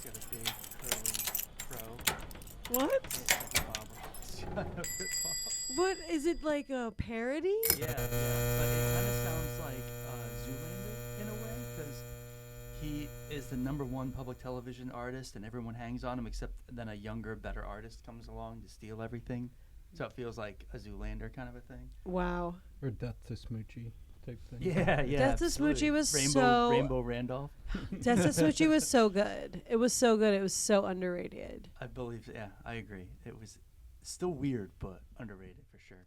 got a big curly fro. What? It's like a bobber. What is it, like a parody? Yeah, but it kind of sounds like Zoolander in a way, because he is the #1 public television artist, and everyone hangs on him, except then a younger, better artist comes along to steal everything. So it feels like a Zoolander kind of a thing. Wow. Or Death to Smoochie type thing. Yeah. Death to Smoochie was Rainbow Randolph. Death to Smoochie was so good. It was so good. It was so underrated. I believe, yeah, I agree. It was still weird, but underrated for sure.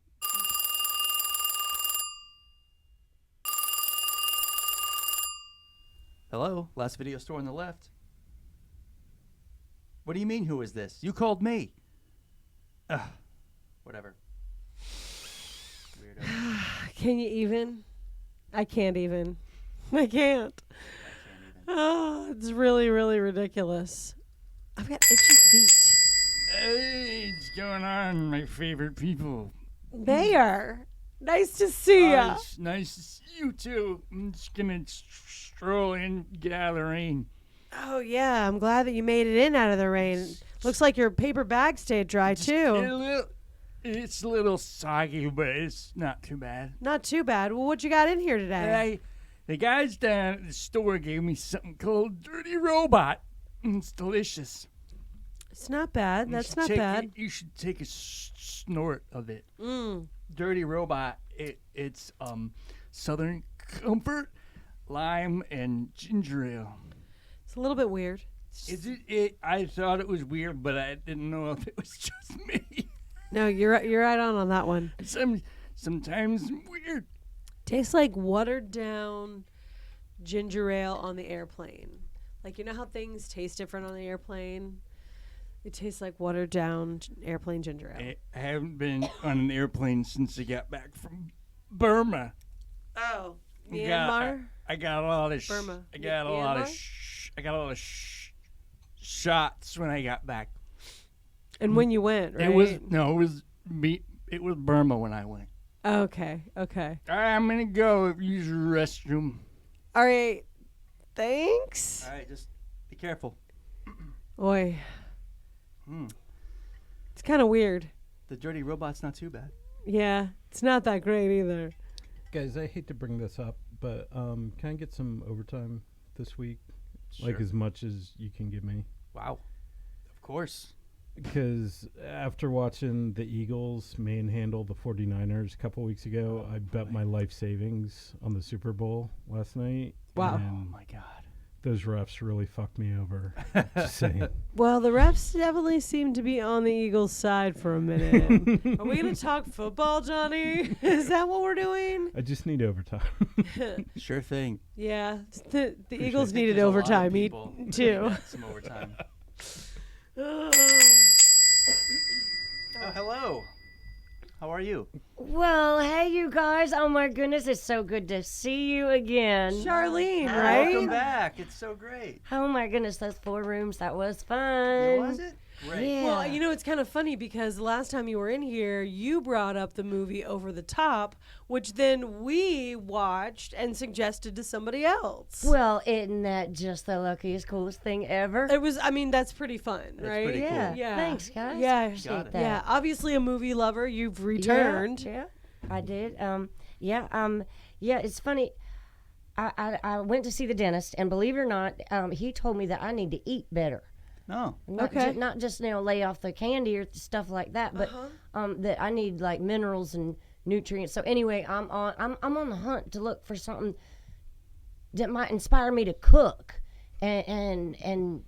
Hello, last video store on the left. What do you mean, who is this? You called me. Ugh, whatever. Weirdo. Can you even? I can't even. I can't. Oh, it's really, really ridiculous. I've got itchy feet. Hey, what's going on, my favorite people? Mayor, nice to see ya. It's nice to see you too. I'm just gonna stroll in, get out of the rain. Oh yeah, I'm glad that you made it in out of the rain. Looks like your paper bag stayed dry too. It's a little soggy, but it's not too bad. Not too bad. Well, what you got in here today? The guys down at the store gave me something called Dirty Robot. It's delicious. It's not bad. That's not bad. You should take a snort of it. Dirty Robot. It's Southern Comfort, lime, and ginger ale. It's a little bit weird. Is it? I thought it was weird, but I didn't know if it was just me. No, you're right on that one. Sometimes weird. Tastes like watered down ginger ale on the airplane. Like, you know how things taste different on the airplane? It tastes like watered down airplane ginger ale. I haven't been on an airplane since I got back from Burma. Oh, Myanmar? I got a lot of Burma. I got a lot of shots when I got back. And when you went, right? It was Burma when I went. Okay. I'm gonna go use the restroom. All right. Thanks. All right, just be careful. Oi. It's kind of weird. The Dirty Robot's not too bad. Yeah, it's not that great either. Guys, I hate to bring this up, but can I get some overtime this week? Sure. Like as much as you can give me? Wow. Of course. Because after watching the Eagles manhandle the 49ers a couple weeks ago, I bet my life savings on the Super Bowl last night. Wow. And Oh my God. those refs really fucked me over. Just saying. Well, the refs definitely seem to be on the Eagles' side for a minute. Are we going to talk football, Johnny? Is that what we're doing? I just need overtime. Sure thing. Yeah, the Eagles I think needed there's a lot of overtime people too. that some overtime. Oh, hello. How are you? Well, hey, you guys. Oh, my goodness. It's so good to see you again. Charleen, Hi. right? Welcome back. It's so great. Oh, my goodness. Those 4 rooms. That was fun. Was it? Great. Yeah. Well, you know, it's kind of funny because the last time you were in here, you brought up the movie Over the Top, which then we watched and suggested to somebody else. Well, isn't that just the luckiest, coolest thing ever? It was, I mean, that's pretty fun, right? pretty cool. Yeah. Yeah. Thanks, guys. Yeah. Appreciate Got it. that. Yeah, obviously a movie lover. You've returned. Yeah, I did. It's funny. I went to see the dentist, and believe it or not, he told me that I need to eat better. No. Okay. Not just lay off the candy or stuff like that, but that I need like minerals and nutrients. So anyway, I'm on the hunt to look for something that might inspire me to cook and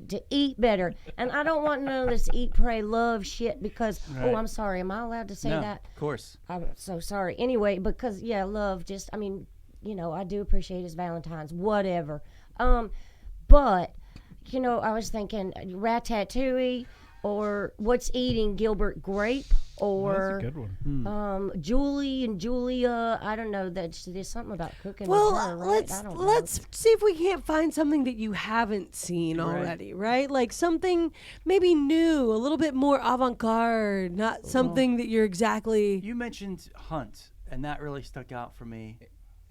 to eat better. And I don't want none of this eat, pray, love shit because Right. I'm sorry. Am I allowed to say No, that? of course. I'm so sorry. Anyway, because love. Just I do appreciate his Valentine's, whatever. But. I was thinking Ratatouille or What's Eating Gilbert Grape or That's a good one. Julie and Julia. I don't know. There's something about cooking. Well, with her, right? I don't know. let's see if we can't find something that you haven't seen already, right? Like something maybe new, a little bit more avant-garde, not something that you're exactly. You mentioned Hunt, and that really stuck out for me.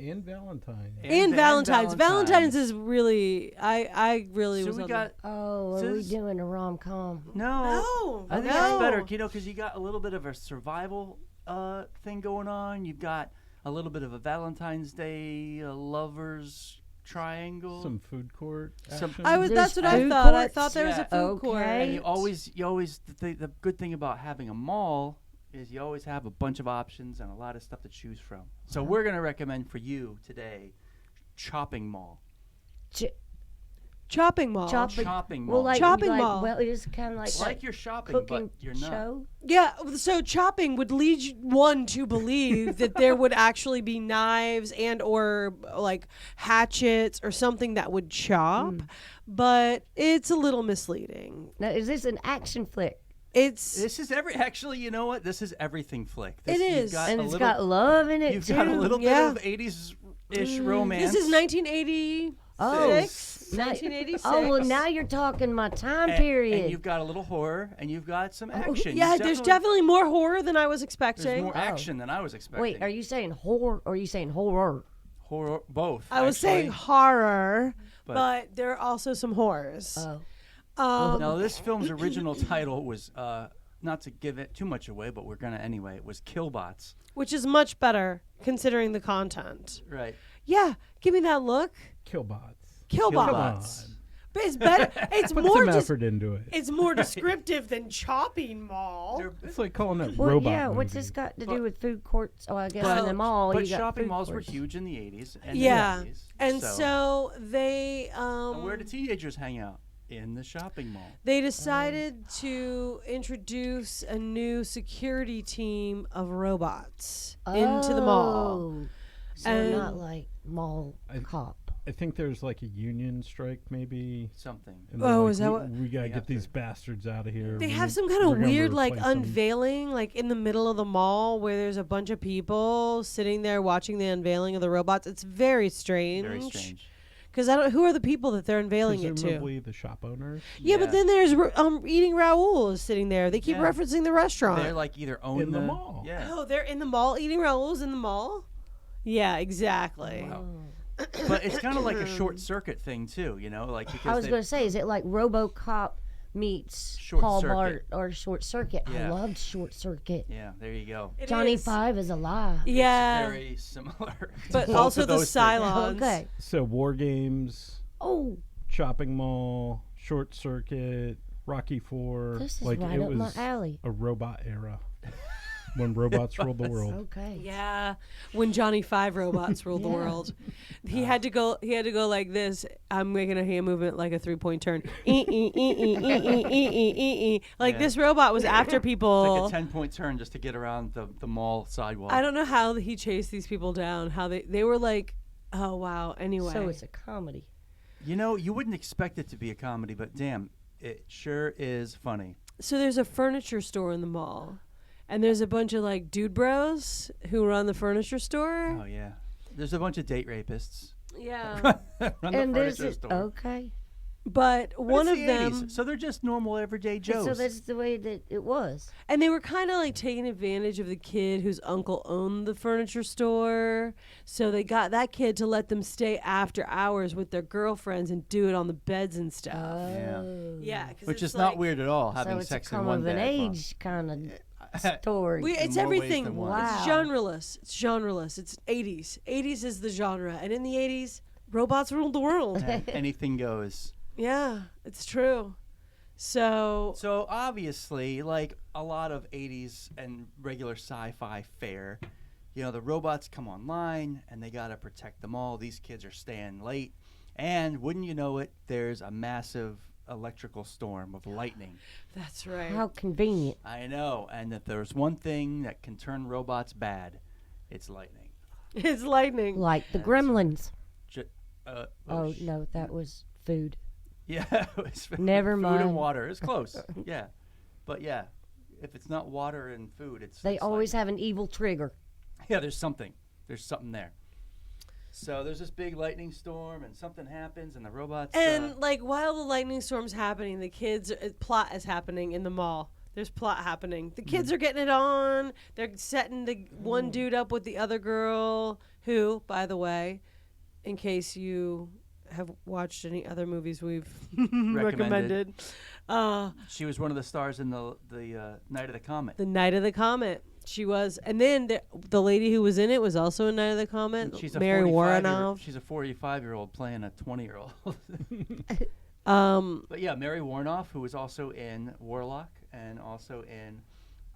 And Valentine. And Valentine's. Valentine's is really, I really So was we on got Oh, are we Sis- doing a rom-com? No. I think No. it's better, because you got a little bit of a survival thing going on. You've got a little bit of a Valentine's Day lovers triangle. Some food court Some- action. That's There's what I food thought. I courts? thought there was a Yeah. food court. Okay. And you always the good thing about having a mall is you always have a bunch of options and a lot of stuff to choose from. So we're gonna recommend for you today, Chopping Mall. Chopping mall. Chopping Mall. Well, like, Chopping like, mall. Well, it is kind of like It's like that you're shopping, cooking but you're not. show. Yeah, so chopping would lead one to believe that there would actually be knives and or like hatchets or something that would chop, but it's a little misleading. Now, is this an action flick? It's This is actually, you know what? This is everything flick. It You've is. got And a it's little- got love in it You've too. got a little Yeah. bit of 80s-ish romance. this is 1986. Oh, 1986. Oh, well, now you're talking my time And- period. And you've got a little horror, and you've got some action. Yeah, You've there's definitely more horror than I was expecting. There's more action than I was expecting. Wait, are you saying horror or are you saying horror? horror? Both. I was saying actually. horror, But- but there are also some horrors. Oh, Now, this film's original title was, not to give it too much away, but we're going to anyway, it was Killbots. Which is much better considering the content. Right. Yeah, give me that look. Killbots. Killbots. But it's better. It's Put more some just, effort into it. it's more descriptive than chopping mall. It's like calling it well, robot yeah. movie. What's this got to But- do with food courts? Oh, I guess But- in the mall But you got shopping food malls courts. were huge in the 80s and Yeah. the 90s. And so they And where do teenagers hang out? In the shopping mall. they decided to introduce a new security team of robots into the mall. Oh, So And- not like mall cop. I think there's like a union strike maybe. Something. And they're Oh, like, is that we, what- we gotta We get have these to- bastards out of here. They We have need- some kind we're of gonna weird like replace them." unveiling like in the middle of the mall where there's a bunch of people sitting there watching the unveiling of the robots. It's very strange. Very strange. Because I don't. Who are the people that they're unveiling it to? Presumably the shop owners. Yeah, but then there's Eating Raoul is sitting there. They keep Yeah. referencing the restaurant. They're like either own In the mall. Yeah. Oh, they're in the mall. Eating Raoul's in the mall. Yeah, exactly. Wow. But it's kind of like a short circuit thing too, you know, like because I was they- going to say, is it like RoboCop meets Short Paul Circuit. Bart or Short Circuit? I Yeah. loved Short Circuit. Yeah, there you go. It Johnny is. 5 is alive. Yeah, Very similar. but to both also of the those things. Cylons. Okay. So War Games, Oh, Shopping Mall, Short Circuit, Rocky 4. this is like right it up my was alley. a robot era when robots ruled the world. Okay. Yeah, when Johnny 5 robots ruled the Yeah. world, he had to go. He had to go like this. I'm making a hand movement like a 3-point turn. Like Yeah. this robot was after people. It's like a 10-point turn just to get around the mall sidewalk. I don't know how he chased these people down. How they were like, oh wow. Anyway, So it's a comedy. You know, you wouldn't expect it to be a comedy, but damn, it sure is funny. So there's a furniture store in the mall, and there's a bunch of like dude bros who run the furniture store. Oh yeah. There's a bunch of date rapists. Yeah, Run the And there's furniture it. store. Okay. but But one it's of the them, 80s, so they're just normal everyday Joes. So that's the way that it was. and they were kind of like taking advantage of the kid whose uncle owned the furniture store. So they got that kid to let them stay after hours with their girlfriends and do it on the beds and stuff. Yeah. Yeah, 'cause Which it's is not like- weird at all, So having it's a sex in come one of an bed. Well, age kind of story. It's more ways everything. than one. Wow. It's genreless. It's genreless. It's 80s. 80s is the genre, and in the 80s, robots ruled the world. anything goes. Yeah, it's true. So So obviously, like a lot of 80s and regular sci-fi fare, you know, the robots come online and they got to protect them all. These kids are staying late. And wouldn't you know it, there's a massive electrical storm of lightning. that's right. How convenient. I know. And if there's one thing that can turn robots bad, it's lightning. It's lightning. Like the Gremlins. Oh, sh- no, that was food. Yeah. It was Never food mind. and water. It's close. Yeah. But yeah, if it's not water and food, it's They it's always lightning. have an evil trigger. Yeah, there's something. There's something there. So there's this big lightning storm, and something happens, and the robots. And like while the lightning storm's happening, the kids plot is happening in the mall. There's plot happening. The kids are getting it on. They're setting the one dude up with the other girl who, by the way, in case you have watched any other movies we've recommended, She was one of the stars in the Night of the Comet. the Night of the Comet. She was, and then the lady who was in it was also in Night of the Comet. She's a Mary 45 Woronov. She's a 45-year-old playing a 20-year-old. Um, But yeah, Mary Woronov, who was also in Warlock and also in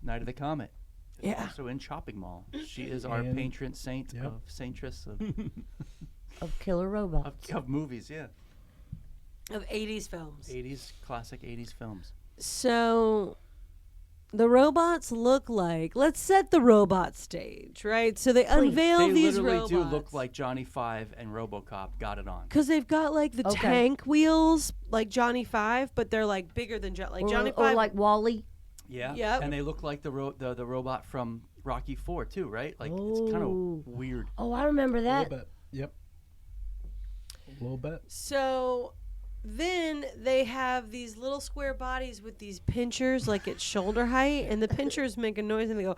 Night of the Comet. is Yeah. Also in Chopping Mall. She is our And- patron saint Yep. of saintress Of killer robots. of movies, yeah. of 80s films. 80s, classic 80s films. So the robots look like, let's set the robot stage, right? So they unveil They these literally robots. do look like Johnny Five and RoboCop got it on. Because they've got like the Okay. tank wheels, like Johnny Five, but they're like bigger than Johnny Or Five. like Wally. Yeah. Yep. And they look like the robot from Rocky 4 too, right? Like it's kind Oh. of weird. Oh, I remember A that. little bit. Yep. A little bit. So then they have these little square bodies with these pinchers, like at shoulder height, and the pinchers make a noise and they go,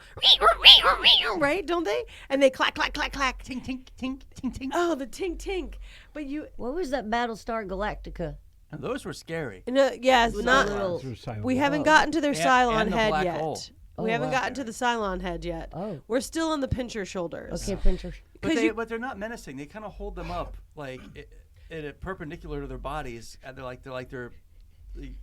right? Don't they? And they clack, clack, clack, clack. Tink, tink, tink, tink, tink. Oh, the tink, tink. But you, What was that Battlestar Galactica? And those were scary. no, yes, With not. the little- Those are silent. We haven't Oh. gotten to their And- Cylon and the head black yet. hole. We Oh, haven't wow. gotten to the Cylon head yet. Oh. We're still on the pincher shoulders. Okay, pinchers. But 'Cause but they're not menacing. They kind of hold them up like perpendicular to their bodies, and they're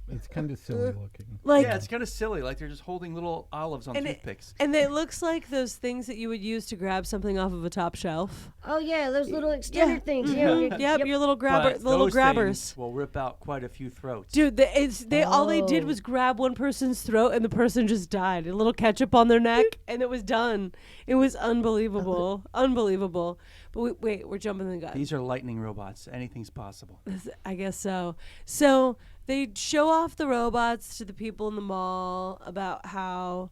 It's kind of silly looking. Like, yeah, it's kind of silly. Like they're just holding little olives on and toothpicks. it looks like those things that you would use to grab something off of a top shelf. Oh yeah, those little extender things. Yeah. Mhm. Yep, your little grabber, But little those grabbers. things will rip out quite a few throats. Dude, all they did Oh. was grab one person's throat and the person just died. A little ketchup on their neck and it was done. It was unbelievable, unbelievable. But wait, we're jumping the gun. These are lightning robots. Anything's possible. I guess so. So they show off the robots to the people in the mall about how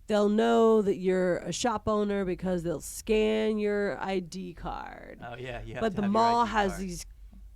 they'll know that you're a shop owner because they'll scan your ID card. Oh yeah, yeah. But the mall has these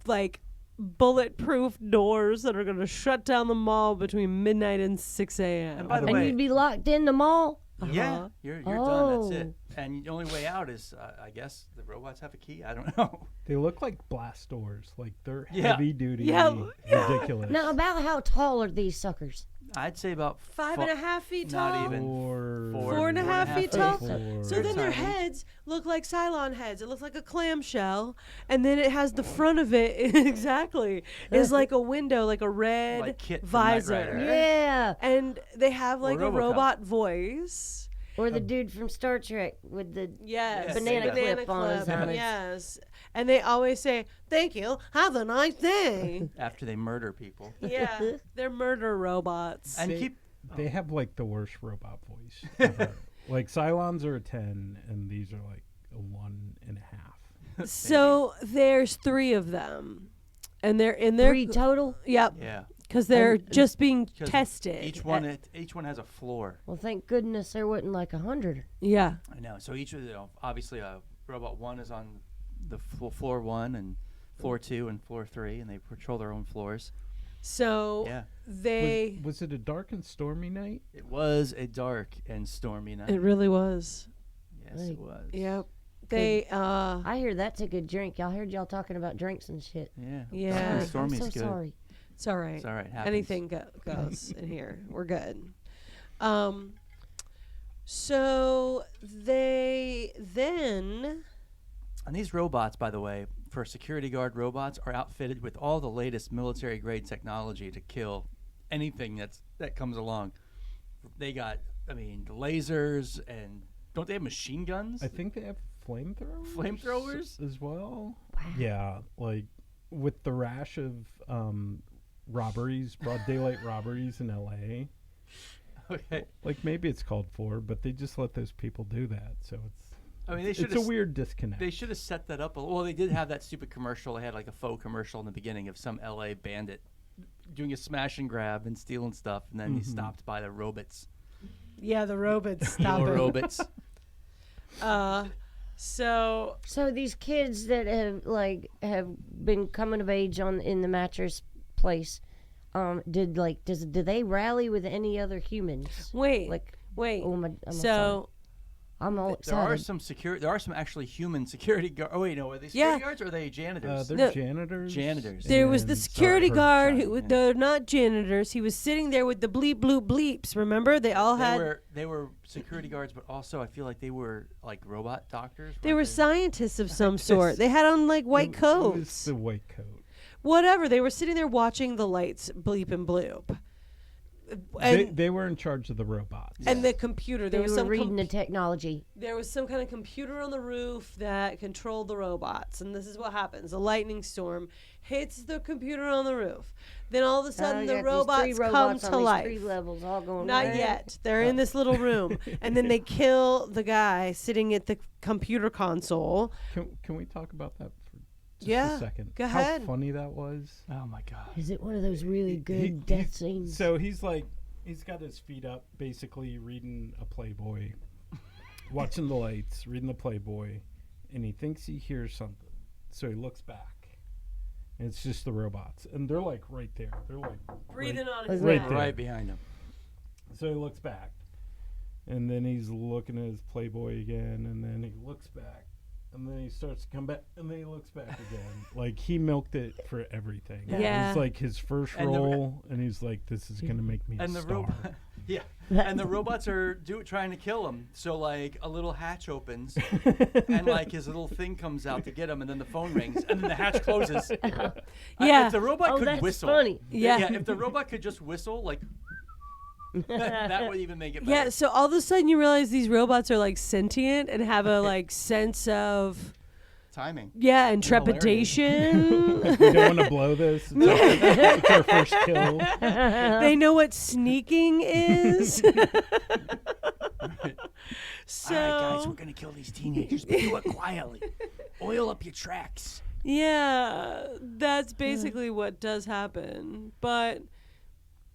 like bulletproof doors that are going to shut down the mall between midnight and 6 a.m. And by the And way, you'd be locked in the mall. yeah, you're done. That's it. Oh. And the only way out is, I guess, the robots have a key. I don't know. They look like blast doors. Like they're Yeah. heavy duty, Yeah. ridiculous. Now, about how tall are these suckers? I'd say about 5.5 feet tall. Not even. Or 4.5 feet tall. Four. So then their tiny. heads look like Cylon heads. It looks like a clamshell, and then it has the front of it exactly is like a window, like a red Like Kit from Knight visor. Rider. Yeah. And they have like a RoboCop. robot voice. Or the dude from Star Trek with the Yes, Banana clip on his clip, helmet. yes, and they always say, "Thank you, have a nice day." After they murder people. Yeah, they're murder robots. And They- keep. They have like the worst robot voice ever. Like Cylons are a 10, and these are like a 1.5. So there's 3 of them, and they're in their 3 total. Yep, Yeah. because they're just being 'Cause tested. Each one has a floor. Well, thank goodness there wasn't like 100. Yeah. I know. So each of obviously, robot 1 is on the floor 1 and floor 2 and floor 3, and they patrol their own floors. So Yeah. they. Was it a dark and stormy night? It was a dark and stormy night. It really was. Yes, Right. it was. Yep. They. I hear that's a good drink. Y'all heard y'all talking about drinks and shit. Yeah. Yeah. Dark and I'm stormy's so good. sorry. It's all right. It's all right. Happens. Anything goes in here. We're good. So they then. And these robots, by the way, for security guard robots, are outfitted with all the latest military-grade technology to kill anything that comes along. They got, lasers, and don't they have machine guns? I think they have flamethrowers. Flamethrowers? as well. Yeah, like with the rash of robberies, broad daylight robberies in LA. Okay. Like maybe it's called for, but they just let those people do that. So They it's should a weird disconnect. They should have set that up. Well, they did have that stupid commercial. They had like a faux commercial in the beginning of some LA bandit doing a smash and grab and stealing stuff, and then he stopped by the robots. Yeah, the robots stop Little it. robots. So So these kids that have been coming of age in the mattress place, do they rally with any other humans? wait, Like wait. I'm sorry. So I'm all There are excited. There are some actually human security guards. Oh wait, no, are they Yeah. security guards or are they janitors? They're No. janitors. Janitors. There was the and security sorry, guard Johnny, who, yeah. they're not janitors. He was sitting there with the bleep bloop bleeps. Remember, they all had. They were security guards, but also I feel like they were like robot doctors. They weren't were scientists of some sort. Scientists. They had on like white It was coats. the white coat. Whatever. They were sitting there watching the lights bleep and bloop. And, They were in charge of the robots. and the computer. There They was were some reading the technology. there was some kind of computer on the roof that controlled the robots. And this is what happens. A lightning storm hits the computer on the roof. Then all of a sudden the robots come to life. 3 levels all going Not right. yet. They're in this little room. And then they kill the guy sitting at the computer console. Can we talk about that for just Yeah, a second? go How ahead. funny that was. Oh my god. Is it one of those really good death scenes? So he's got his feet up, basically reading a Playboy, watching the lights, reading the Playboy, and he thinks he hears something. So he looks back, and it's just the robots, and they're like right there. They're like Breathing on his his right neck. there. Right behind him. So he looks back, and then he's looking at his Playboy again, and then he looks back, and then he starts to come back, and then he looks back again. Like, he milked it for everything. Yeah. It was like his first And the role, and he's like, this is going to make me And a the star. robot, yeah, and the robots are trying to kill him. So like a little hatch opens, and like his little thing comes out to get him, and then the phone rings, and then the hatch closes. Yeah. If the robot Oh, could that's whistle, funny. Yeah. if the robot could just whistle, like that would even make it better. Yeah, so all of a sudden you realize these robots are like sentient and have a like sense of Timing. and Hilarious. trepidation. We don't want to blow this. It's our first kill. They know what sneaking is. So All right, guys, we're gonna kill these teenagers, but do it quietly. Oil up your tracks. yeah, that's basically what does happen. But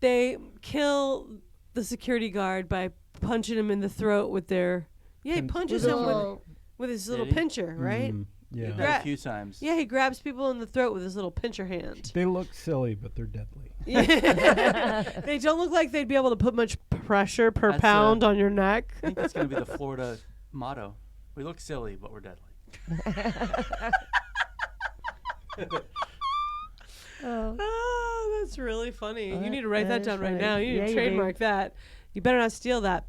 they kill the security guard by punching him in the throat with their he punches him with his little Did he? pincher, right? Yeah. Did Gra- that a few times. Yeah, he grabs people in the throat with his little pincher hand. They look silly, but they're deadly. They don't look like they'd be able to put much pressure per That's, pound on your neck. I think that's gonna be the Florida motto. We look silly, but we're deadly. Oh, that's really funny. You That- need to write that that down is right funny. now. You need Yeah, to you do. trademark that. You better not steal that.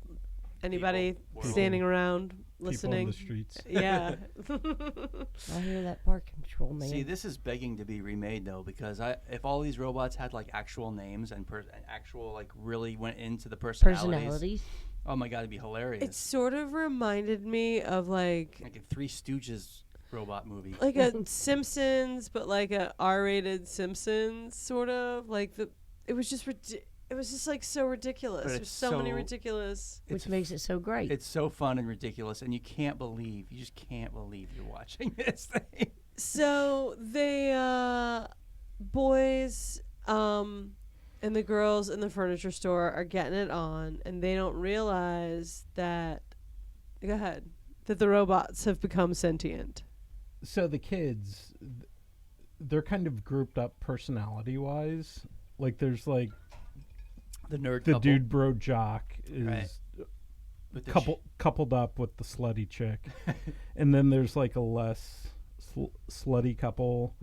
Anybody People. standing around People on listening? the streets. Yeah. I hear that park control man. See, this is begging to be remade though, because if all these robots had like actual names and actual like really went into the personalities, oh my god, it'd be hilarious. It sort of reminded me of like like a Three Stooges robot movie. a Simpsons, but like a R-rated Simpsons sort of like it was just it was just like so ridiculous. But There's it's so many so- ridiculous. which makes it so great. It's so fun and ridiculous, and you just can't believe you're watching this thing. So they boys and the girls in the furniture store are getting it on, and they don't realize that that the robots have become sentient. So the kids, they're kind of grouped up personality-wise. Like, there's like The nerd the couple dude bro jock is Right. with the coupled up with the slutty chick, and then there's like a less slutty couple,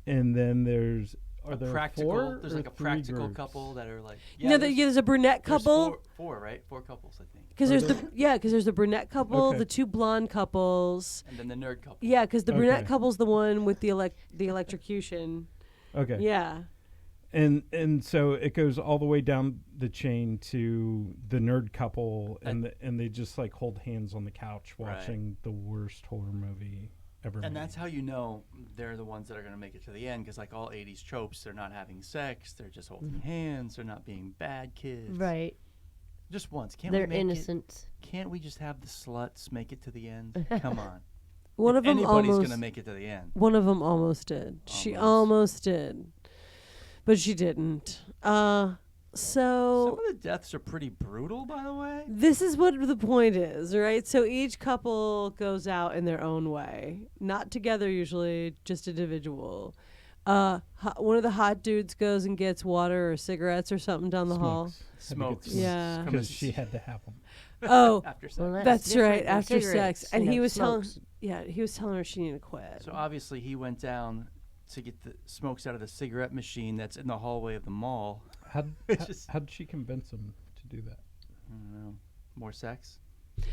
and then there's there practical. four There's or like a three practical groups? couple that are like There's a brunette there's couple. four, right? Four couples, I think, Because there's the brunette couple, Okay. the two blonde couples. and then the nerd couple. Yeah, because the brunette Okay. couple's the one with the electrocution. Okay. Yeah. And so it goes all the way down the chain to the nerd couple, and they just like hold hands on the couch Right. watching the worst horror movie ever And made. that's how you know they're the ones that are going to make it to the end, because like all 80s tropes, they're not having sex, they're just holding hands, they're not being bad kids. right. Just once. Can't They're we make innocent. Can't we just have the sluts make it to the end? Come on. One of them Anybody's almost. going to make it to the end. One of them almost did. She almost did, but she didn't. Some So of the deaths are pretty brutal, by the way. this is what the point is, right? So each couple goes out in their own way, not together usually, just individual. One of the hot dudes goes and gets water or cigarettes or something down the hall. Smokes. Smokes. Yeah. Because she had to have them. Oh, after sex. Well, that's different right. than After cigarettes, sex, and you know, he was telling, smokes. he was telling her she needed to quit. So obviously he went down to get the smokes out of the cigarette machine that's in the hallway of the mall. It's just- How'd she convince him to do that? I don't know. More sex?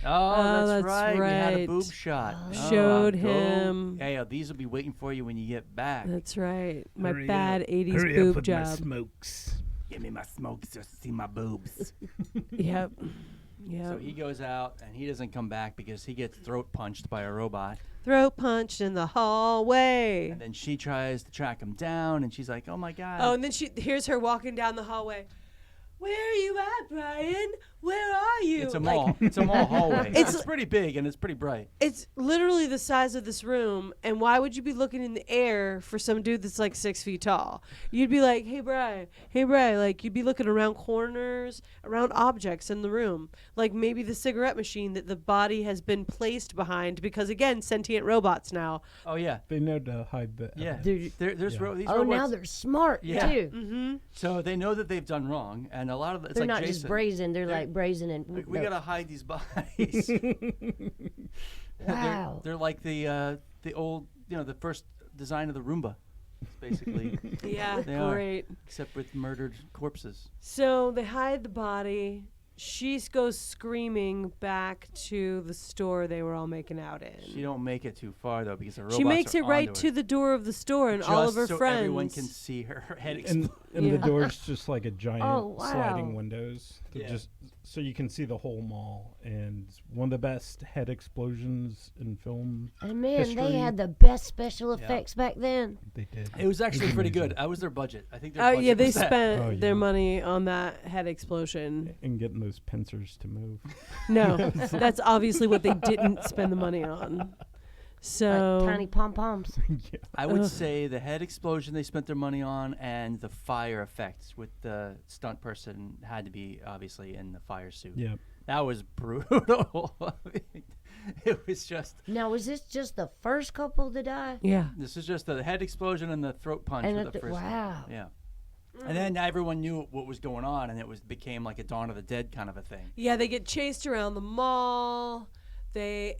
Oh, that's right. We had a right. boob shot. Showed go. him. Hey, these will be waiting for you when you get back. That's right. My Hurry bad up. 80s Hurry boob up with my job. smokes. Give me my smokes just to see my boobs. Yep. Yep. So he goes out and he doesn't come back because he gets throat punched by a robot. Throat punched in the hallway. And then she tries to track him down and she's like, oh my God. Oh, and then here's her walking down the hallway. Where are you at, Brian? Where are you? It's a Like, mall. It's a mall hallway. It's- It's pretty big and it's pretty bright. It's literally the size of this room, and why would you be looking in the air for some dude that's like 6 feet tall? You'd be like, hey, Brian, like you'd be looking around corners, around objects in the room, like maybe the cigarette machine that the body has been placed behind, because again, sentient robots now. Oh yeah. They know to hide the. Yeah. evidence. There's Yeah. these Oh, robots. now they're smart Yeah. too. Mm-hmm. So they know that they've done wrong, and a lot of it's They're like not just Jason. brazen. They're They're- like brazen and. We no. gotta hide these bodies. Wow. They're like the old, the first design of the Roomba, basically, Yeah, They are. great. except with murdered corpses. So they hide the body. She goes screaming back to the store they were all making out in. She don't make it too far though because the robots She makes are it right onto to the door of the store, and just all of her so friends. everyone can see her head And explode. and Yeah. the door's just like a giant Oh, sliding wow. windows. They're Yeah. just so you can see the whole mall, and one of the best head explosions in film. And man, history. they had the best special effects back then. They did. It was actually pretty good. amazing. That was their budget. I think. Their Oh budget yeah, they was that. spent Oh, their yeah. money on that head explosion. And getting those pincers to move. No, that's obviously what they didn't spend the money on. So Like tiny pom poms. Yeah. I would say the head explosion they spent their money on, and the fire effects with the stunt person had to be obviously in the fire suit. Yeah. That was brutal. It was just. Now, was this just the first couple to die? yeah, This is just the head explosion and the throat punch And with it- the first one. wow. Yeah. And then everyone knew what was going on, and it became like a Dawn of the Dead kind of a thing. yeah, they get chased around the mall. They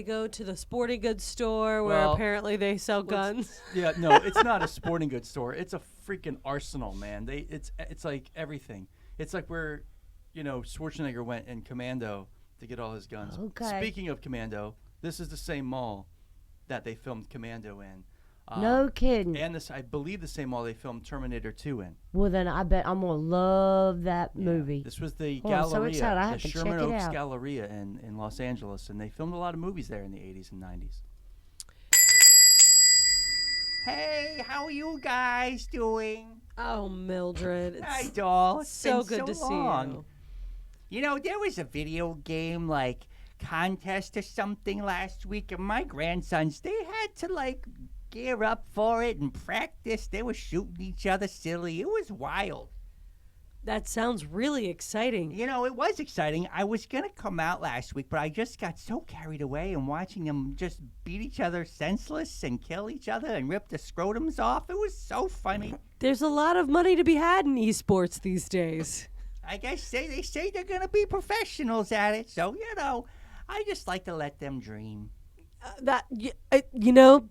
go to the sporting goods store where Well, apparently they sell guns. Yeah, no, it's not a sporting goods store. It's a freaking arsenal, man. It's like everything. It's like where, Schwarzenegger went in Commando to get all his guns. Okay. Speaking of Commando, this is the same mall that they filmed Commando in. No kidding. And I believe the same mall they filmed Terminator 2 in. Well, then I bet I'm gonna love that Yeah. movie. This was the Oh, I'm so Galleria, excited. I the have to check Sherman it Oaks out. Galleria in Los Angeles, and they filmed a lot of movies there in the 80s and 90s. Hey, how are you guys doing? Oh, Mildred, Hi, it's doll. It's so been good to see long. you. There was a video game like contest or something last week, and my grandsons, they had to gear up for it and practice. They were shooting each other silly. It was wild. That sounds really exciting. It was exciting. I was going to come out last week, but I just got so carried away and watching them just beat each other senseless and kill each other and rip the scrotums off. It was so funny. There's a lot of money to be had in esports these days. I guess they say they're going to be professionals at it. So, I just like to let them dream.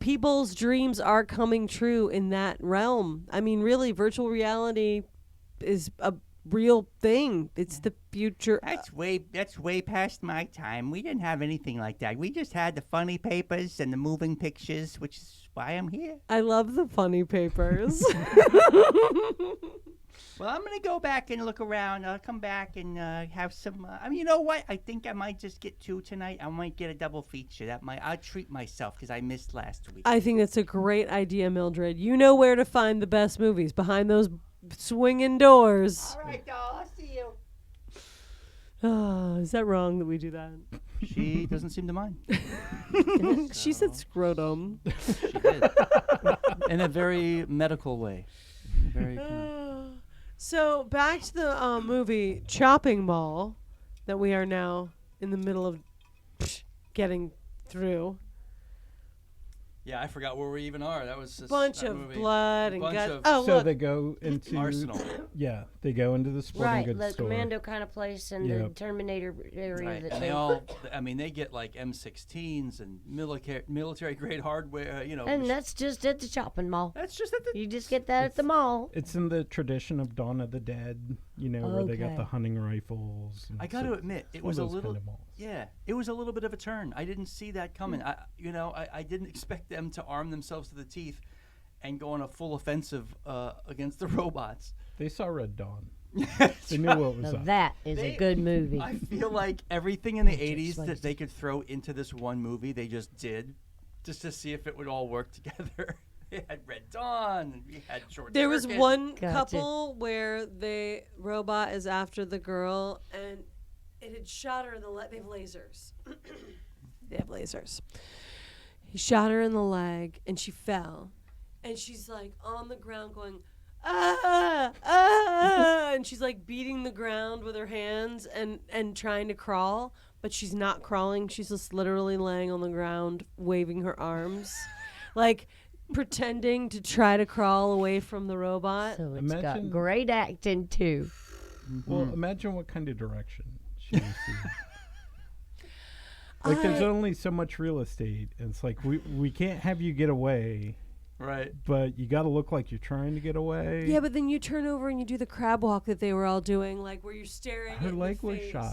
People's dreams are coming true in that realm. I mean, really, virtual reality is a real thing. It's the future. That's way past my time. We didn't have anything like that. We just had the funny papers and the moving pictures, which is why I'm here. I love the funny papers. Well, I'm going to go back and look around. I'll come back and have some... you know what? I think I might just get 2 tonight. I might get a double feature. I'll treat myself because I missed last week. I think that's a great idea, Mildred. You know where to find the best movies, behind those swinging doors. All right, doll. I'll see you. Oh, is that wrong that we do that? She doesn't seem to mind. She said scrotum. She did. In a very medical way. Very So back to the movie Chopping Mall that we are now in the middle of getting through. Yeah, I forgot where we even are. That was just Bunch that of movie. blood and Bunch guts. of Oh, So look. they go into Arsenal. Yeah, They go into the sporting Right, goods the store. commando kind of place and the Yep. Terminator area Right, that and they all, I mean, they get like M16s and military grade hardware, you know. and that's just at the shopping mall. That's just at the. You just get that at the mall. It's in the tradition of Dawn of the Dead, where they got Okay. the hunting rifles. And I got to admit, it one was of a those little. kind of malls. Yeah, it was a little bit of a turn. I didn't see that coming. I didn't expect them to arm themselves to the teeth and go on a full offensive against the robots. They saw Red Dawn. That's They knew right. what was Now up. that is a good movie. I feel like everything in the Patrick 80s Swayze. that they could throw into this one movie, they just did, just to see if it would all work together. They had Red Dawn, and we had Short There was Circuit. one Gotcha. couple where the robot is after the girl, and it had shot her in the leg. They have lasers. They have lasers. He shot her in the leg, and she fell, and she's like on the ground going, ah, ah, and she's like beating the ground with her hands and trying to crawl, but she's not crawling. She's just literally laying on the ground, waving her arms, like pretending to try to crawl away from the robot. So it's Imagine- got great acting too. Well, imagine what kind of direction she received. Like, there's only so much real estate. And it's like, we can't have you get away, Right. but you got to look like you're trying to get away. Yeah, but then you turn over and you do the crab walk that they were all doing, like where you're staring. Her at leg the was face. shot.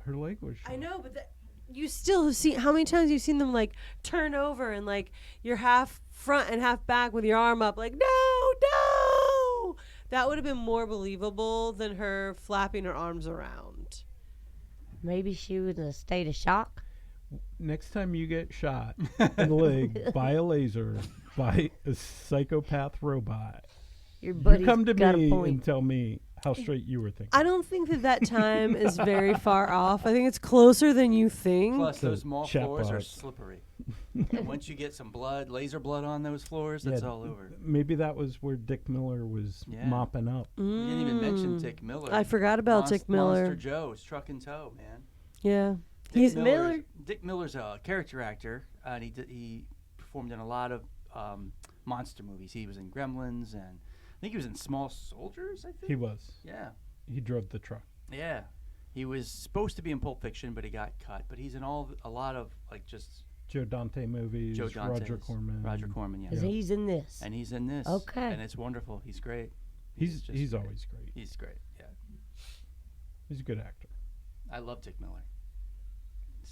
Her leg was shot. I know, but you still have seen how many times you've seen them like turn over and like you're half front and half back with your arm up, like no. That would have been more believable than her flapping her arms around. Maybe she was in a state of shock. Next time you get shot in the leg by a laser, by a psychopath robot, Your you buddy's come to got a me point. and tell me how straight you were thinking. I don't think that time is very far off. I think it's closer than you think. Plus, The those mall chat floors are box. slippery. And once you get some blood, laser blood on those floors, that's Yeah, all over. Maybe that was where Dick Miller was Yeah. mopping up. You didn't even mention Dick Miller. I forgot about Dick Miller. Monster Joe's Truck and Tow, man. Yeah. Dick He's Dick Miller's a character actor, and he performed in a lot of monster movies. He was in Gremlins, and I think he was in Small Soldiers. I think He was. Yeah, He drove the truck. yeah. He was supposed to be in Pulp Fiction, but he got cut. But he's in a lot of like just Joe Dante movies. Joe Dante's. Roger Corman. Roger Corman, yeah. 'Cause he's in this. And he's in this. Okay. And it's wonderful. He's great. He's just always great. He's great. Yeah. He's a good actor. I love Dick Miller.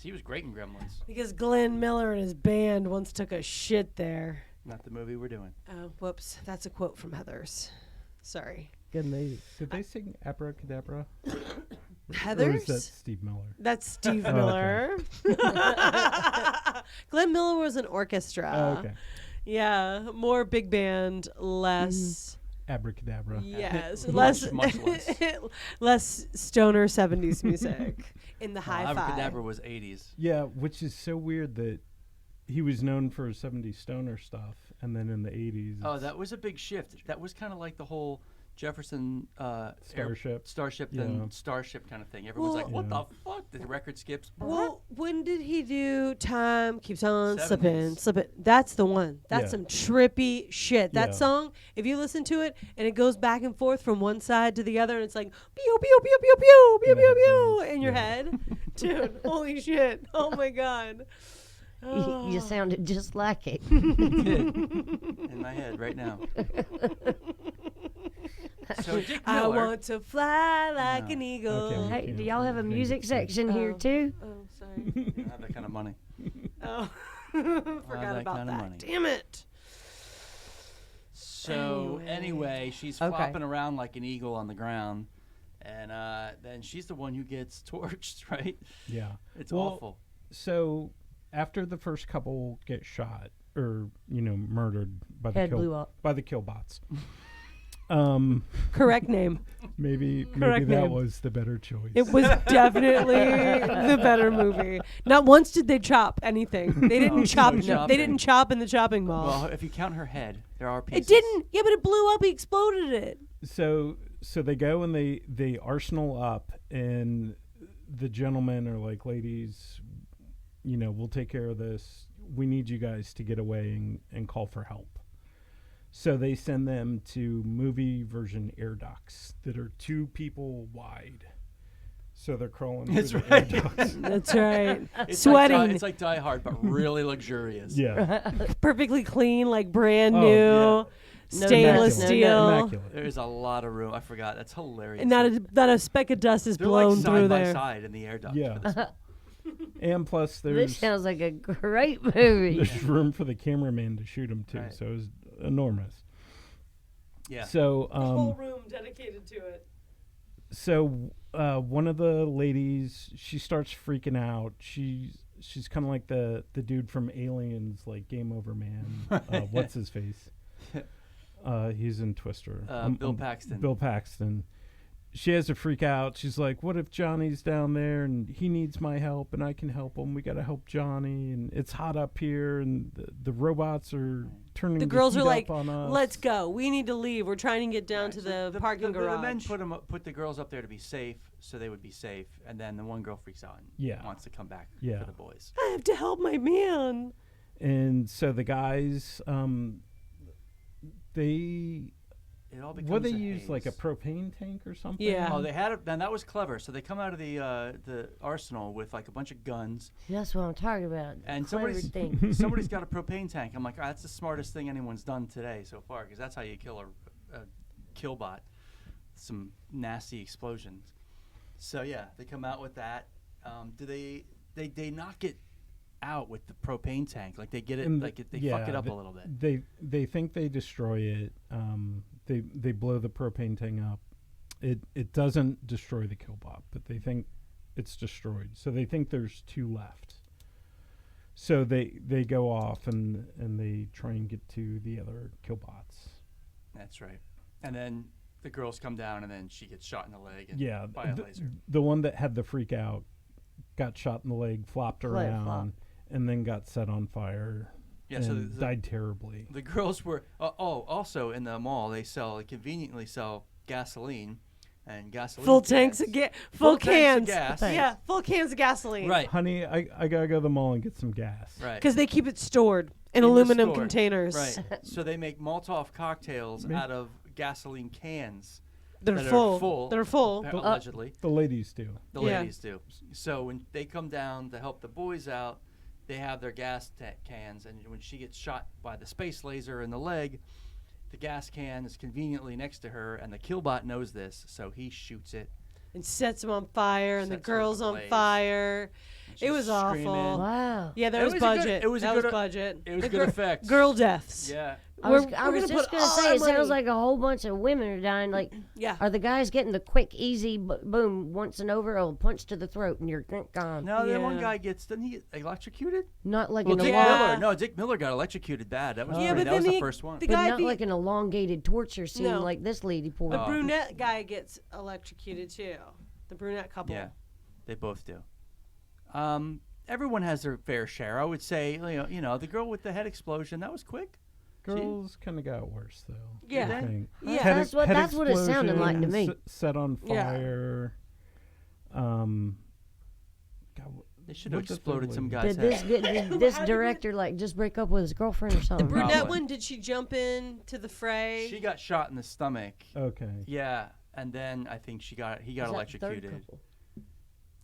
He was great in Gremlins. Because Glenn Miller and his band once took a shit there. Not the movie we're doing. Oh, whoops. That's a quote from Heathers. Sorry. Good movie. Did they sing Abracadabra? Or is Heathers? that Steve Miller? That's Steve Oh, Miller. Glenn Miller was an orchestra. Oh, okay. Yeah, more big band, less. Abracadabra. Yes, Much, less much less. less stoner 70s music in the hi-fi. Abracadabra was 80s. Yeah, which is so weird that he was known for 70s stoner stuff, and then in the 80s. Oh, that was a big shift. That was kind of like the whole Jefferson Starship. then Yeah. Starship kind of thing. Everyone's Well- like, what Yeah. the fuck? The record skips. Well, when did he do Time Keeps On 70s. Slipping? That's the one. That's Yeah. some trippy shit. That Yeah. song, if you listen to it and it goes back and forth from one side to the other and it's like pew pew pew pew pew pew pew pew in your Yeah. head. Dude, holy shit. Oh my god. You sounded just like it. In my head right now. So Dick I Miller. want to fly like No. an eagle. Okay. Hey, do y'all have a music section here Oh. too? Oh, sorry. I don't have that kind of money. Oh, that forgot about kind of that. money. Damn it. So Anyway. anyway, she's Okay. flopping around like an eagle on the ground, and then she's the one who gets torched, right? Yeah. It's Well, awful. So after the first couple get shot or murdered by Head the blew up. by the killbots, Correct name. maybe Correct that name. was the better choice. It was definitely the better movie. Not once did they chop anything. They didn't No, chop. no They chopping. didn't chop in the chopping mall. Well, if you count her head, there are it pieces. didn't. Yeah, but it blew up. He exploded it. So they go and they arsenal up, and the gentlemen are like, ladies, we'll take care of this. We need you guys to get away and call for help. So they send them to movie version air ducts that are 2 people wide. So they're crawling That's through the right. air ducts. That's right. It's Sweating. Like it's like Die Hard, but really luxurious. Yeah. Perfectly clean, like brand Oh, new. yeah. Stainless No, no, steel. Immaculate. There's a lot of room. I forgot. That's hilarious. And not a speck of dust is They're blown like through side by there. side in the air duct. Yeah. for this one. And plus, This there's sounds like a great movie. there's room for the cameraman to shoot them too. Right. So it's enormous. Yeah. So Whole room dedicated to it. so one of the ladies, she starts freaking out. She's kind of like the dude from Aliens, like Game Over Man. What's his face? He's in Twister. Bill Paxton. Bill Paxton. She has to freak out. She's like, "What if Johnny's down there and he needs my help and I can help him? We got to help Johnny, and it's hot up here and the robots are turning The girls heat are like, up on us." "Let's go. We need to leave. We're trying to get down to the parking garage." The men put the girls up there to be safe, so they would be safe. And then the one girl freaks out and Yeah. wants to come back Yeah. for the boys. I have to help my man. And so the guys, they It all becomes what they a use like a haze. propane tank or something. Yeah. Oh, they had it. Then that was clever. So they come out of the arsenal with like a bunch of guns, That's what I'm talking about. and Clever somebody's thing. somebody's got a propane tank. I'm like, oh, that's the smartest thing anyone's done today so far, because that's how you kill a killbot. Some nasty explosions. So yeah, they come out with that. Do they knock it out with the propane tank? Like they get it, And like they yeah, fuck it up the- a little bit. They think they destroy it. They blow the propane tank up. It doesn't destroy the killbot, but they think it's destroyed. So they think there's 2 left. So they go off and they try and get to the other killbots. That's right. And then the girls come down, and then she gets shot in the leg. And Yeah, by a laser. the one that had the freak out got shot in the leg, flopped around, flop. and then got set on fire. Yeah, so and the- died terribly. The girls were also in the mall. They conveniently sell gasoline, and gasoline. Full tanks cans. of gas. Full Full tanks of cans. gas. Thanks. Yeah, full cans of gasoline. Right. Honey, I gotta go to the mall and get some gas. Right. Because they keep it stored in the aluminum store. containers. Right. So they make Molotov cocktails Me- out of gasoline cans They're that full. are full. They're full. Allegedly, The ladies do. the Yeah. ladies do. So when they come down to help the boys out, they have their gas cans, and when she gets shot by the space laser in the leg, the gas can is conveniently next to her, and the killbot knows this, so he shoots it. And sets them on fire, and the Sets them girls on ablaze. fire. and It she's was screaming. awful. Wow. Yeah, there It was was a good- budget. it was a that good- was budget. It was The good effects. Girl deaths. Yeah. I was We're just gonna put going to all say, our it sounds money- like a whole bunch of women are dying. Like, Yeah. are the guys getting the quick, easy, boom, once and over, oh, punch to the throat, and you're gone? No, that one Yeah. guy doesn't he get electrocuted? Not like Well, an Dick Yeah. elong- Miller. No, Dick Miller got electrocuted bad. That was Yeah, pretty- but that was then the first one. the but guy, not like an elongated torture scene No. like this lady poured. the Oh. brunette guy gets electrocuted too. The brunette couple. Yeah, they both do. Everyone has their fair share. I would say, you know, the girl with the head explosion, that was quick. Girls kind of got worse though. Yeah. I think. Yeah. Head That's what- head that's what it sounded like to me. explosion, set on Yeah. fire. God, They should have What the exploded third some lady? guy's Did this head. did this director like just break up with his girlfriend or The something? brunette Probably. one, did she jump in to the fray? She got shot in the stomach. Okay. Yeah, and then I think he got Is that the third electrocuted. couple?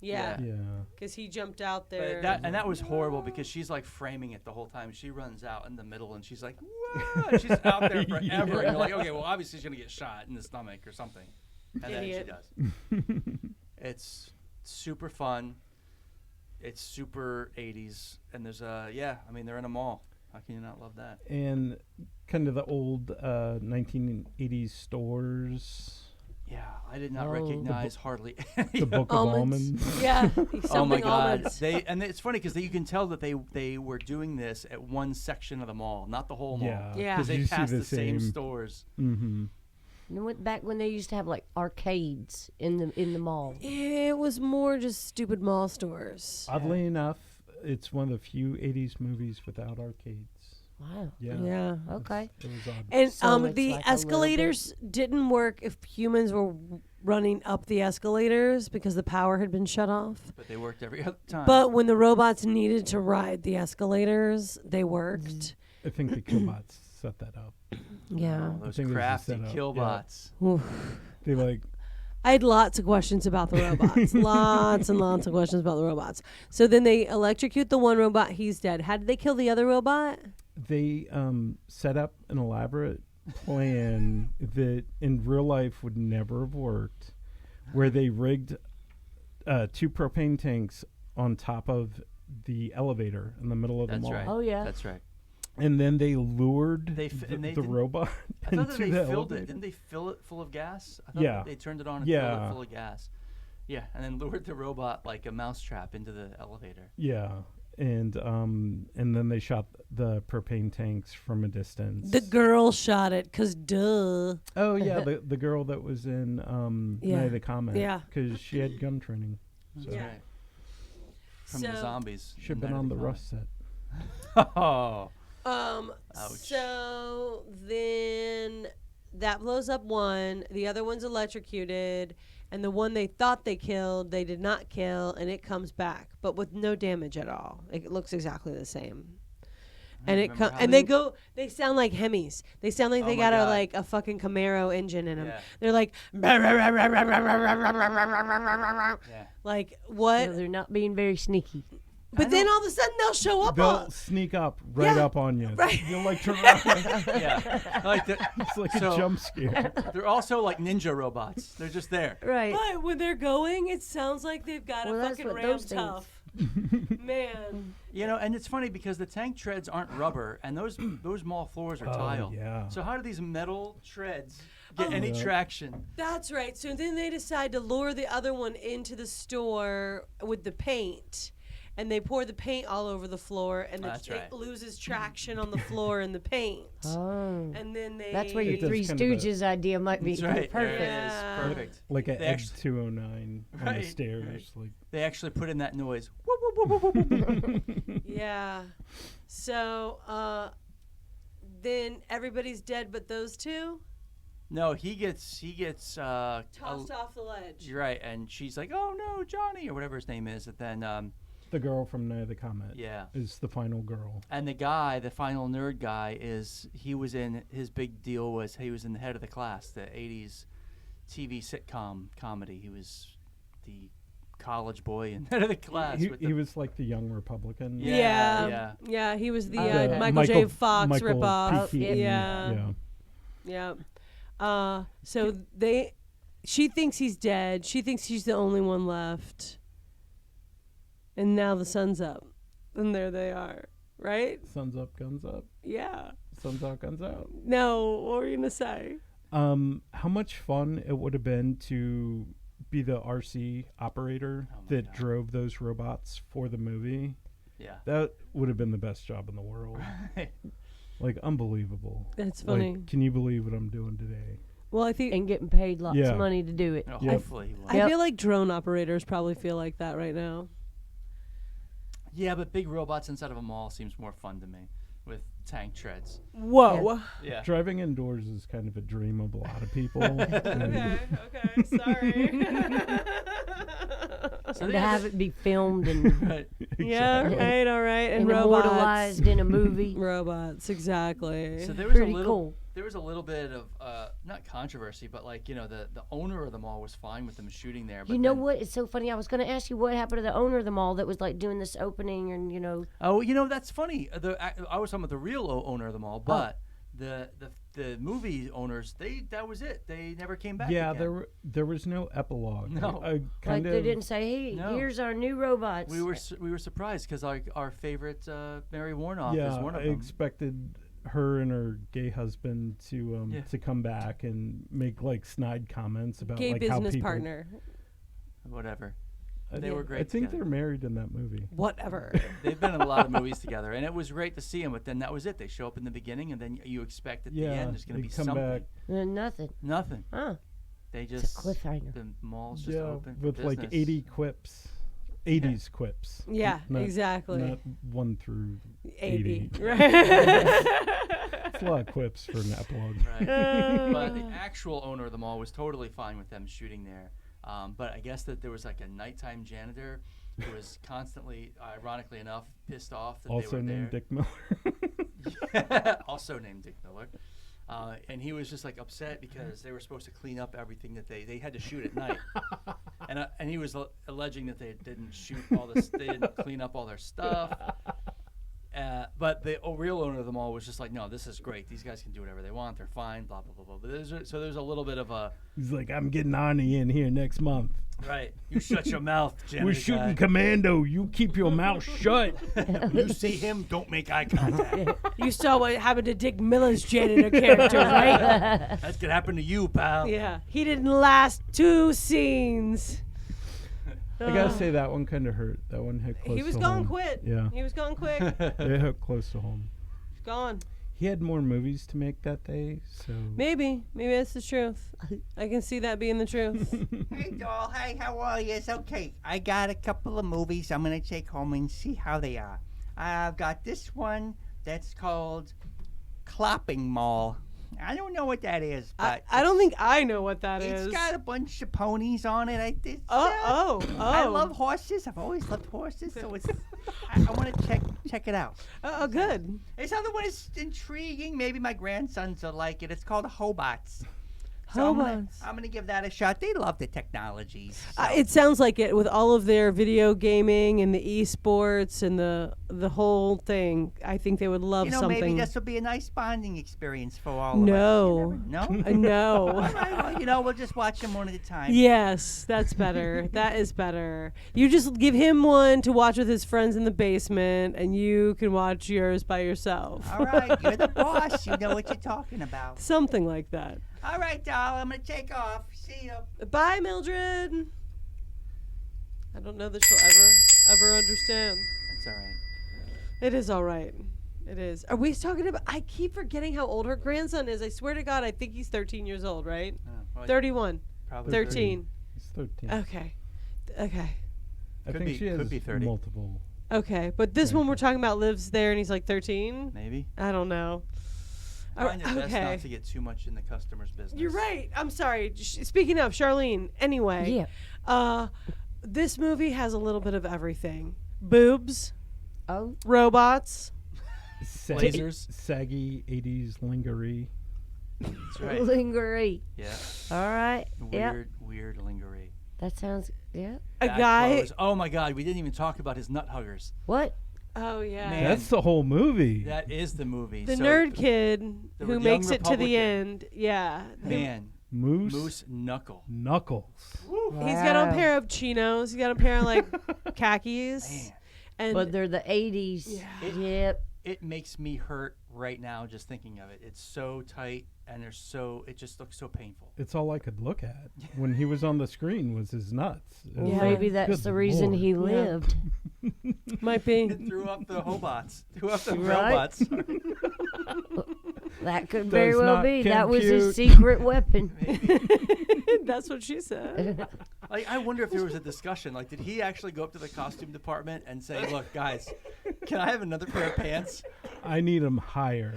yeah, Yeah. because he jumped out there. But that was horrible because she's like framing it the whole time. She runs out in the middle and she's like, "Whoa!" And she's out there forever. Yeah. And you're like, okay, well, obviously she's gonna get shot in the stomach or something, and Idiot. then she does. It's super fun. It's super 80s, and there's I mean, they're in a mall. How can you not love that? And kind of the old 1980s stores. Yeah, I did not Oh. recognize hardly any. The of Book of Almonds. Almonds. Yeah. Oh my God! Almonds. And it's funny because you can tell that they were doing this at one section of the mall, not the whole mall. Yeah. Yeah. Because they You see passed the same stores. Mm-hmm. And went back when they used to have like arcades in the mall. It was more just stupid mall stores. Oddly enough, it's one of the few 80s movies without arcades. Wow. Yeah. Yeah. Okay. It was odd. And So it's the like a little bit- escalators didn't work if humans were running up the escalators because the power had been shut off. But they worked every other time. But when the robots needed to ride the escalators, they worked. I think the Killbots set that up. Yeah. Oh, those think it was a crafty setup, yeah. killbots. Oof. They like I had lots of questions about the robots. Lots and lots of questions about the robots. So then they electrocute the one robot. He's dead. How did they kill the other robot? they set up an elaborate plan that in real life would never have worked, where they rigged 2 propane tanks on top of the elevator in the middle of the That's mall. right. Oh, yeah. That's right. And then they lured They f- and they the didn't- robot I thought into that they the filled elevator. it. Didn't they fill it full of gas? I thought Yeah. that they turned it on and filled Yeah. it full of gas. Yeah, and then lured the robot like a mousetrap into the elevator. Yeah. And then they shot the propane tanks from a distance. The girl shot it, 'cause duh. Oh yeah, the girl that was in Yeah. Night of the Comet. Yeah. Because she had gun training. That's Yeah. right. From the So- zombies. Should have in been Night of on the Comet. Rust set. Oh. Ouch. So then that blows up one. The other one's electrocuted, and the one they thought they killed, they did not kill, and it comes back, but with no damage at all. It looks exactly the same. And it remember how and they- they sound like Hemis. They sound like Oh they my got God. a fucking Camaro engine in them. Yeah. They're like, Yeah. like what? No, they're not being very sneaky. But then all of a sudden they'll show up They'll on. sneak up right Yeah, up on you. right. You'll like turn around. Yeah. Like It's like So- a jump scare. they're also like ninja robots. They're just there. Right. But when they're going, it sounds like they've got Well, a that's fucking what ram those things- tough. Man. You know, and it's funny because the tank treads aren't rubber, and those mall floors are Oh, tile. yeah. So how do these metal treads get any Yeah. traction? That's right. So then they decide to lure the other one into the store with the paint. And they pour the paint all over the floor, and That's it right. loses traction on the floor in the paint. Oh. And then they. That's where It your does Three kind of a- Stooges idea might be That's right. perfect. There it is. Yeah. Perfect. Like an They Edge actually- 209 on the Right, stairs. Like They actually put in that noise. Whoop, whoop, whoop, whoop, whoop, whoop. Yeah. So then everybody's dead but those two? No, he gets Tossed off the ledge. You're right, and she's like, "Oh no, Johnny," or whatever his name is, and then the girl from Night of the Comet yeah. is the final girl. And the guy, the final nerd guy, his big deal was he was in the head of the class, the 80s TV sitcom comedy. He was the college boy in head of the class. with the, He was like the young Republican. Yeah. Yeah, he was the Okay. Michael J. Fox Michael ripoff. P. Keaton, Yeah. Yeah. So she thinks he's dead. She thinks she's the only one left. And now the sun's up. And there they are. Right? Sun's up, guns up. Yeah. Sun's out, guns out. No, what were you gonna say? How much fun it would have been to be the RC operator Oh my that God. drove those robots for the movie. yeah. That would have been the best job in the world. Like, unbelievable. That's funny. Like, can you believe what I'm doing today? Well, I think And getting paid lots Yeah. of money to do it. Oh, Yep. hopefully he will. I Yep. feel like drone operators probably feel like that right now. Yeah, but big robots inside of a mall seems more fun to me with tank treads. Whoa. Yeah. Driving indoors is kind of a dream of a lot of people. Okay, sorry. So And they to have it be filmed and right. Yeah, right, all right. And robots. immortalized in a movie. Robots, exactly. So there was Pretty a little, cool. there was a little bit of not controversy, but like the owner of the mall was fine with them shooting there. But You know then- what? It's so funny. I was going to ask you what happened to the owner of the mall that was like doing this opening and. Oh, that's funny. I was talking about the real owner of the mall, but the movie owners, that was it. They never came back. Yeah, again. there was no epilogue. No. I Like kind they of didn't say, "Hey, No. here's our new robots." We were surprised because our favorite Mary Woronov is yeah, one of I them. expected her and her gay husband to come back and make like snide comments about Gay like how business people. partner. Whatever. I- They were great I think together. they're married in that movie. Whatever. They've been in a lot of movies together, and it was great to see them. But then that was it. They show up in the beginning, and then you expect at the Yeah, end there's going to they be come something. back. Nothing. Nothing. Huh. They It's a just cliffhanger. the mall's just Yeah, open for with like business. 80 quips, 80s quips. Yeah, Not- exactly. Not 1 through 80. 80. Right. It's a lot of quips for an epilogue. Right. But the actual owner of the mall was totally fine with them shooting there. But I guess that there was like a nighttime janitor who was constantly, ironically enough, pissed off that Also they were named there. Dick Miller. also named Dick Miller. And he was just like upset because they were supposed to clean up everything that they had to shoot at night, and he was alleging that they didn't shoot all this, they didn't clean up all their stuff. But the real owner of the mall was just like, no, this is great. These guys can do whatever they want. They're fine. Blah blah blah blah. But there's a little bit of a. He's like, I'm getting Arnie in here next month. Right. You shut your mouth, janitor We're shooting guy. Commando. You keep your mouth shut. You see him, don't make eye contact. You saw what happened to Dick Miller's janitor character, right? That could happen to you, pal. Yeah. He didn't last 2 scenes. I gotta say that one kind of hurt. That one hit close. He was to gone home. quick. Yeah, He was gone quick. it hit close to home. Gone. He had more movies to make that day, so Maybe that's the truth. I can see that being the truth. Hey, doll. Hey, how are you? It's okay. I got a couple of movies I'm going to take home and see how they are. I've got this one that's called Clopping Mall. I don't know what that is, but I don't think I know what that is. it's got a bunch of ponies on it. Oh. I love horses. I've always loved horses, so it's. I want to check it out. Oh, good. This other one is intriguing. Maybe my grandsons will like it. It's called Hobotts. So I'm gonna give that a shot. They love the technologies. So. It sounds like it with all of their video gaming and the esports and the whole thing. I think they would love something. Maybe this will be a nice bonding experience for all of No. us. No? No. All right, well, we'll just watch them one at a time. Yes, that's better. That is better. You just give him one to watch with his friends in the basement, and you can watch yours by yourself. All right, you're the boss. You know what you're talking about. Something like that. All right, doll, I'm going to take off. See you. Bye, Mildred. I don't know that she'll ever understand. That's all right. It is all right. It is. Are we talking about? I keep forgetting how old her grandson is. I swear to God, I think he's 13 years old, right? Well, 31. probably 13. he's 13. Okay. I Could think be- she has could be 30. multiple. Okay. But this one we're talking about lives there and he's like 13? Maybe. I don't know. Find it best Okay. not to get too much in the customer's business. You're right. I'm sorry. Speaking of Charlene, anyway. Yeah. This movie has a little bit of everything. Boobs, Oh, robots, Lasers. Saggy 80s lingerie. That's right. lingerie. Yeah. All right. Yeah. Weird lingerie. That sounds. Yeah. a Back guy. clothes. Oh my God, we didn't even talk about his nut huggers. What? Oh, yeah. Man. That's the whole movie. That is the movie. The So, nerd kid the who young makes it to the Republican. end. Yeah. Man, Moose Knuckle. Knuckles. He's got on a Wow. pair of chinos. He's got a pair of like khakis. Man, And But they're the 80s. Yeah. Yep. it makes me hurt right now just thinking of it. It's so tight and it just looks so painful. It's all I could look at when he was on the screen was his nuts. It was Yeah. like, Maybe that's good the reason Lord. he lived. might be. It threw up the Hobots. Threw up the Right? robots. That could very Does well not be. That was his compute. secret weapon. That's what she said. Like, I wonder if there was a discussion. Like, did he actually go up to the costume department and say, "Look, guys, can I have another pair of pants?" I need him higher.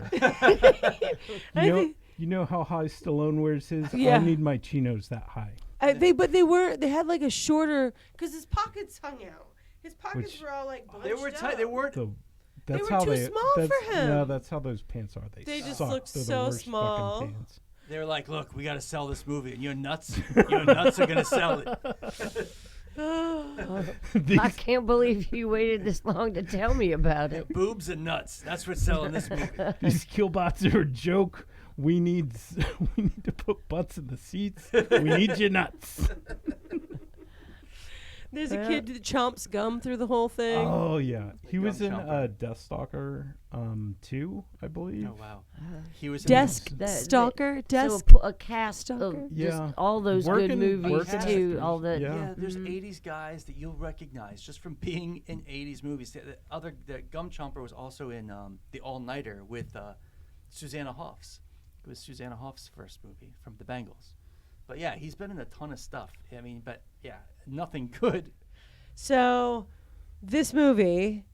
think- You know how high Stallone wears his? Yeah. I need my chinos that high. They had like a shorter, because his pockets hung out. His pockets Which- were all like bunched They were tight. They up. weren't. That's were how too small for that's, him. No, that's how those pants are. They just suck. look They're the so worst fucking small. pants. They were like, "Look, we got to sell this movie, and your nuts are gonna sell it." I can't believe you waited this long to tell me about it. Boobs and nuts. That's what's selling this movie. These killbots are a joke. We need to put butts in the seats. We need your nuts. There's a kid that chomps gum through the whole thing. Oh yeah, he gum was in chomper. Deathstalker 2, I believe. Oh wow, he was in Desk That- stalker, desk. So a cast Stalker? of just Yeah. all those Working- good movies working too. actors. All the Yeah. Yeah, there's 80s guys that you'll recognize just from being in 80s movies. The Gum Chomper was also in The All Nighter with Susanna Hoffs. It was Susanna Hoffs' first movie from The Bangles. But yeah, he's been in a ton of stuff. I mean, but yeah, nothing good. So, this movie,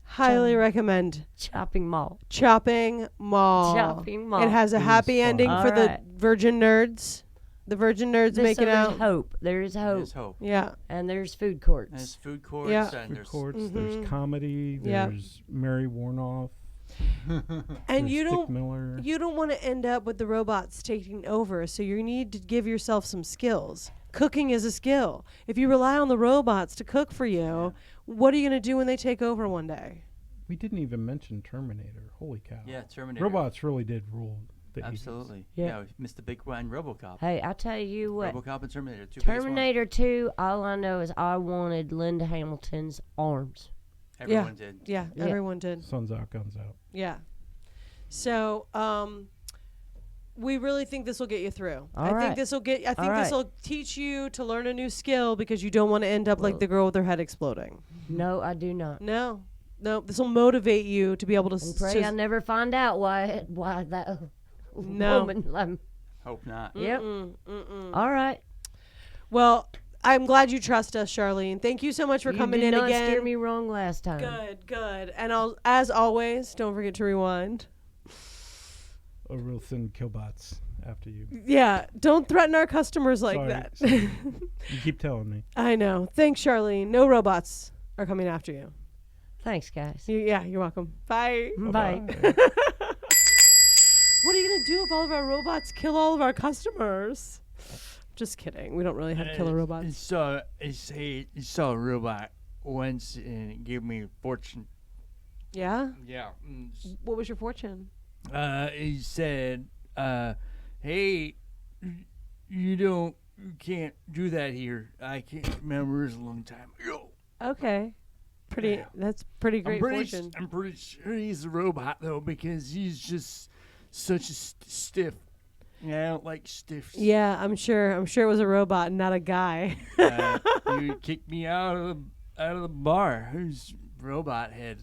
highly recommend. Chopping Mall. Chopping Mall. Chopping Mall. It has a It was happy fun. ending for the Alright. Virgin Nerds. The Virgin Nerds So make it there's out. hope. There's hope. There's hope. Yeah. And there's food courts. There's food courts Yeah. and Food there's courts. Mhm. There's comedy. Yeah. There's Mary Woronov. And Or you Stick don't Miller. you don't want to end up with the robots taking over, so you need to give yourself some skills. Cooking is a skill. If you rely on the robots to cook for you, what are you going to do when they take over one day? We didn't even mention Terminator. Holy cow. Yeah, Terminator. Robots really did rule the 80s. Absolutely. Yeah. Yeah, we missed the big one, RoboCop. Hey, I tell you what. RoboCop and Terminator. Two biggest ones. Terminator 2, all I know is I wanted Linda Hamilton's arms. Everyone did. Yeah, Yeah. everyone did. Sun's out, guns out. Yeah. So, we really think this will get you through. I think right. this will get. I think All right. this will teach you to learn a new skill because you don't want to end up like the girl with her head exploding. No, I do not. No, this will motivate you to be able to. And pray I never find out why that No. woman. Hope not. Yep. All right. Well, I'm glad you trust us, Charlene. Thank you so much for You coming did in not again. steer me wrong last time. Good. And as always, don't forget to rewind. Oh, we'll send killbots after you. Yeah, don't threaten our customers like Sorry, that. sorry. You keep telling me. I know. Thanks, Charlene. No robots are coming after you. Thanks, guys. You're welcome. Bye. Bye. What are you going to do if all of our robots kill all of our customers? Just kidding. We don't really have killer robots. So I saw a robot once and it gave me a fortune. Yeah? Yeah. What was your fortune? He said, "Hey, you can't do that here. I can't remember. It was a long time ago." Okay. That's pretty great fortune. I'm pretty sure he's a robot though because he's just such a stiff. Yeah, I don't like stiffs. Yeah, I'm sure it was a robot and not a guy. You kicked me out of the bar. Who's robot head?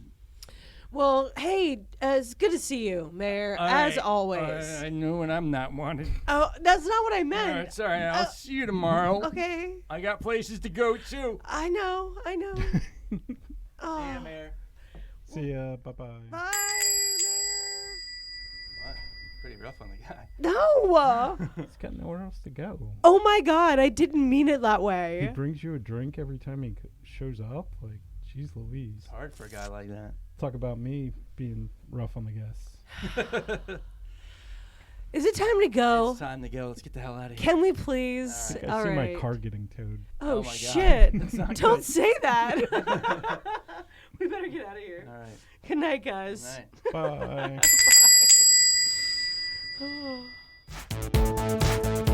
Well, hey, it's good to see you, Mayor, as always. I know when I'm not wanted. Oh, that's not what I All meant. right, sorry. I'll see you tomorrow. Okay. I got places to go too. I know. Oh. Yeah, Mayor. See ya. Bye-bye. Bye, What? Pretty rough on the guy. Mayor. No. He's got nowhere else to go. Oh my God, I didn't mean it that He way. brings you a drink every time he shows up. Like, jeez Louise. It's hard for a guy like that. Talk about me being rough on the guests. Is it time to go? It's time to go. Let's get the hell out of here. Can we please? I All see right. my car getting towed. Oh, Oh my God. shit. That's not Don't good. say that. We better get out of here. All right. Good night, guys. Good night. Bye. Bye.